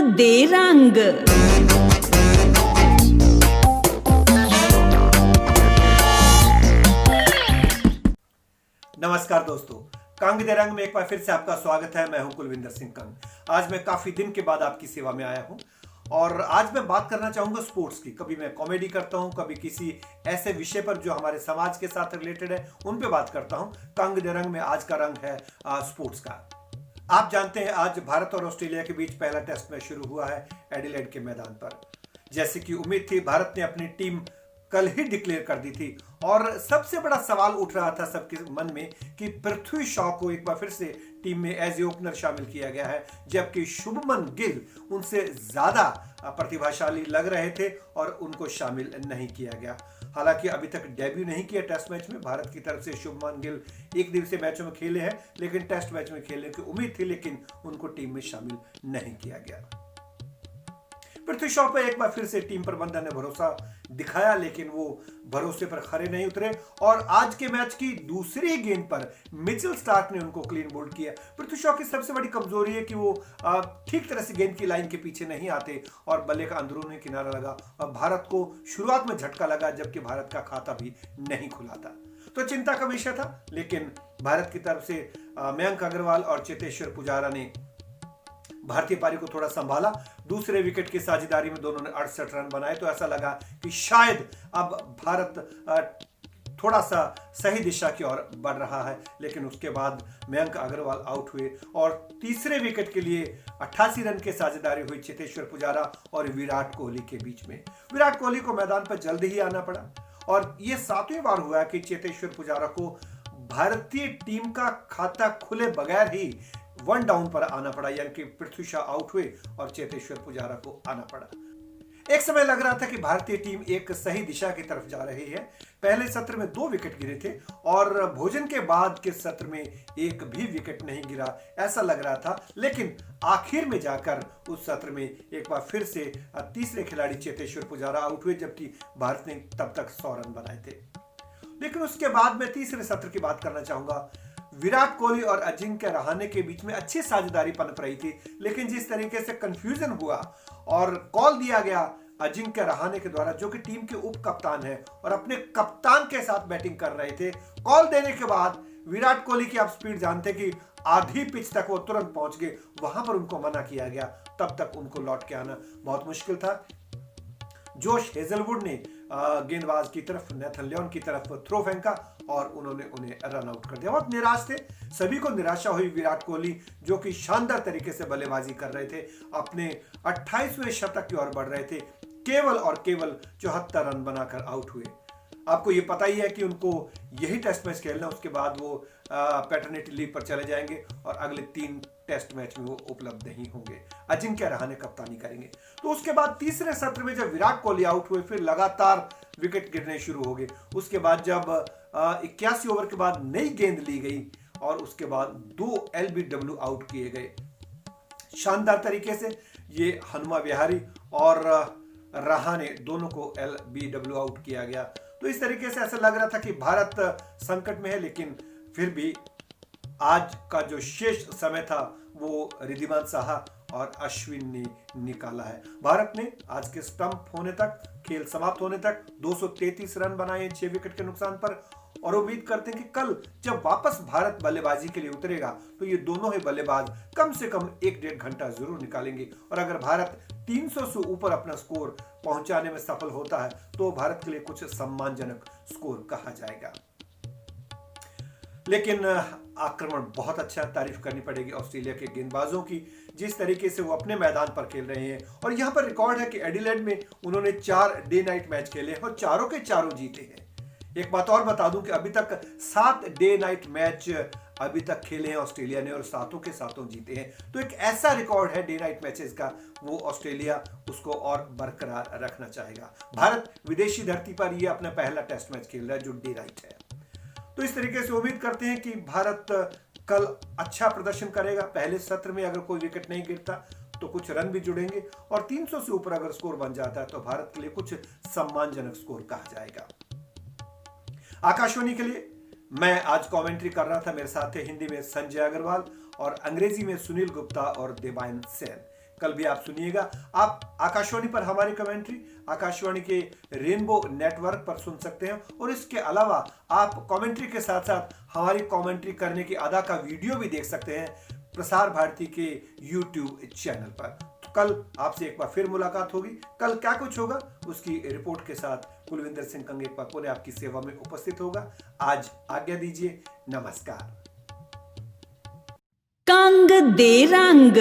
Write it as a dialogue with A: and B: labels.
A: दे रंग।
B: नमस्कार दोस्तों, कंग दे रंग में एक बार फिर से आपका स्वागत है। मैं हूं कुलविंदर सिंह कंग। आज मैं काफी दिन के बाद आपकी सेवा में आया हूं और आज मैं बात करना चाहूंगा स्पोर्ट्स की। कभी मैं कॉमेडी करता हूं, कभी किसी ऐसे विषय पर जो हमारे समाज के साथ रिलेटेड है उन पे बात करता हूं। कंग दे रंग में आज का रंग है स्पोर्ट्स का। आप जानते हैं आज भारत और ऑस्ट्रेलिया के बीच पहला टेस्ट मैच शुरू हुआ है एडिलेड के मैदान पर। जैसे कि उम्मीद थी, भारत ने अपनी टीम कल ही डिक्लेयर कर दी थी और सबसे बड़ा सवाल उठ रहा था सबके मन में कि पृथ्वी शॉ को एक बार फिर से टीम में एज ए ओपनर शामिल किया गया है, जबकि शुभमन गिल उनसे ज्यादा प्रतिभाशाली लग रहे थे और उनको शामिल नहीं किया गया। हालांकि अभी तक डेब्यू नहीं किया टेस्ट मैच में भारत की तरफ से शुभमन गिल। एक दिवसीय मैचों में खेले हैं लेकिन टेस्ट मैच में खेलने की उम्मीद थी, लेकिन उनको टीम में शामिल नहीं किया गया। पृथ्वी शॉ पर एक बार फिर से टीम प्रबंधन ने भरोसा दिखाया, लेकिन वो भरोसे पर खरे नहीं उतरे और आज के मैच की दूसरी गेंद पर मिचेल स्टार्क ने उनको क्लीन बोल्ड किया। पृथ्वी शॉ की सबसे बड़ी कमजोरी है कि वो ठीक तरह से गेंद की लाइन के पीछे नहीं आते और बल्ले का अंदरूनी किनारा लगा और भारत को शुरुआत में झटका लगा, जबकि भारत का खाता भी नहीं खुला था। तो चिंता का विषय था, लेकिन भारत की तरफ से मयंक अग्रवाल और चेतेश्वर पुजारा ने भारतीय पारी को थोड़ा संभाला। दूसरे विकेट की साझेदारी में दोनों ने 68 रन बनाए, तो ऐसा लगा कि शायद अब भारत थोड़ा सा सही दिशा की ओर बढ़ रहा है। लेकिन उसके बाद मयंक अग्रवाल आउट हुए और तीसरे विकेट के लिए 88 रन की साझेदारी हुई चेतेश्वर पुजारा और विराट कोहली के बीच में। विराट कोहली को मैदान पर जल्द ही आना पड़ा और यह 7वीं बार हुआ कि चेतेश्वर पुजारा को भारतीय टीम का खाता खुले बगैर ही 1 डाउन पर आना पड़ा, यानी कि पृथ्वी शॉ आउट हुए और चेतेश्वर पुजारा को आना पड़ा। एक समय लग रहा था कि भारतीय टीम एक सही दिशा की तरफ जा रही है। पहले सत्र में 2 विकेट गिरे थे और भोजन के बाद के सत्र में एक भी विकेट नहीं गिरा, ऐसा लग रहा था। लेकिन आखिर में जाकर उस सत्र में एक बार फिर से तीसरे खिलाड़ी चेतेश्वर पुजारा आउट हुए, जबकि भारत ने तब तक 100 रन बनाए थे। लेकिन उसके बाद मैं तीसरे सत्र की बात करना चाहूंगा। विराट कोहली और अजिंक्य रहाणे के बीच में अच्छी साझेदारी पनप रही थी, लेकिन जिस तरीके से कंफ्यूजन हुआ और कॉल दिया गया अजिंक्य रहाणे के द्वारा, जो कि टीम के उप कप्तान है और अपने कप्तान के साथ बैटिंग कर रहे थे, कॉल देने के बाद विराट कोहली की आप स्पीड जानते कि आधी पिच तक वो तुरंत पहुंच गए, वहां पर उनको मना किया गया। तब तक उनको लौट के आना बहुत मुश्किल था। जोश हेजलवुड ने गेंदबाज की तरफ, नेथन लियोन की तरफ थ्रो फेंका और उन्होंने उन्हें रन आउट कर दिया। बहुत निराश थे, सभी को निराशा हुई। विराट कोहली जो कि शानदार तरीके से बल्लेबाजी कर रहे थे, अपने 28वें शतक की ओर बढ़ रहे थे, केवल और केवल 74 रन बनाकर आउट हुए। आपको ये पता ही है कि उनको यही टेस्ट मैच खेलना, उसके बाद वो पैटर्निटी लीव पर चले जाएंगे और अगले 3 टेस्ट मैच में वो उपलब्ध नहीं होंगे। अजिंक्य रहाणे कप्तानी करेंगे। तो उसके बाद तीसरे सत्र में जब विराट कोहली आउट हुए, फिर लगातार विकेट गिरने शुरू हो गए। उसके बाद जब 81 ओवर के बाद नई गेंद ली गई और उसके बाद 2 LBW आउट किए गए शानदार तरीके से। ये हनुमा विहारी और रहाणे दोनों को LBW आउट किया गया। तो इस तरीके से ऐसा लग रहा था कि भारत संकट में है, लेकिन फिर भी आज का जो शेष समय था वो रिद्धिमान साहा और अश्विन ने निकाला है। भारत ने आज के स्टंप होने तक, खेल समाप्त होने तक 233 रन बनाए 6 विकेट के नुकसान पर और उम्मीद करते हैं कि कल जब वापस भारत बल्लेबाजी के लिए उतरेगा तो ये दोनों ही बल्लेबाज कम से कम 1-1.5 घंटा जरूर निकालेंगे और अगर भारत 300 से ऊपर अपना स्कोर पहुंचाने में सफल होता है तो भारत के लिए कुछ सम्मानजनक स्कोर कहा जाएगा। लेकिन आक्रमण बहुत अच्छा, तारीफ करनी पड़ेगी ऑस्ट्रेलिया के गेंदबाजों की, जिस तरीके से वो अपने मैदान पर खेल रहे हैं। और यहां पर रिकॉर्ड है कि एडिलेड में उन्होंने 4 डे नाइट मैच खेले हैं और चारों के चारों जीते हैं। एक बात और बता दूं कि अभी तक 7 डे नाइट मैच अभी तक खेले हैं ऑस्ट्रेलिया ने और 7 के 7 जीते हैं। तो एक ऐसा रिकॉर्ड है डे नाइट मैचेस का, वो ऑस्ट्रेलिया उसको और बरकरार रखना चाहेगा। भारत विदेशी धरती पर ये अपना पहला टेस्ट मैच खेल रहा है जो डे नाइट है। तो इस तरीके से उम्मीद करते हैं कि भारत कल अच्छा प्रदर्शन करेगा। पहले सत्र में अगर कोई विकेट नहीं गिरता तो कुछ रन भी जुड़ेंगे और 300 से ऊपर अगर स्कोर बन जाता है तो भारत के लिए कुछ सम्मानजनक स्कोर कहा जाएगा। आकाशवाणी के लिए मैं आज कमेंट्री कर रहा था, मेरे साथ थे हिंदी में संजय अग्रवाल और अंग्रेजी में सुनील गुप्ता और देवायन सेन। कल भी आप सुनिएगा। आप आकाशवाणी पर हमारी कमेंट्री आकाशवाणी के रेनबो नेटवर्क पर सुन सकते हैं, और इसके अलावा आप कमेंट्री के साथ साथ हमारी कमेंट्री करने की अदा का वीडियो भी देख सकते हैं प्रसार भारती के YouTube चैनल पर। तो कल आपसे एक बार फिर मुलाकात होगी। कल क्या कुछ होगा उसकी रिपोर्ट के साथ कुलविंदर सिंह कंग एक बार पुनः आपकी सेवा में उपस्थित होगा। आज आज्ञा दीजिए, नमस्कार।
A: कंग दे रंग।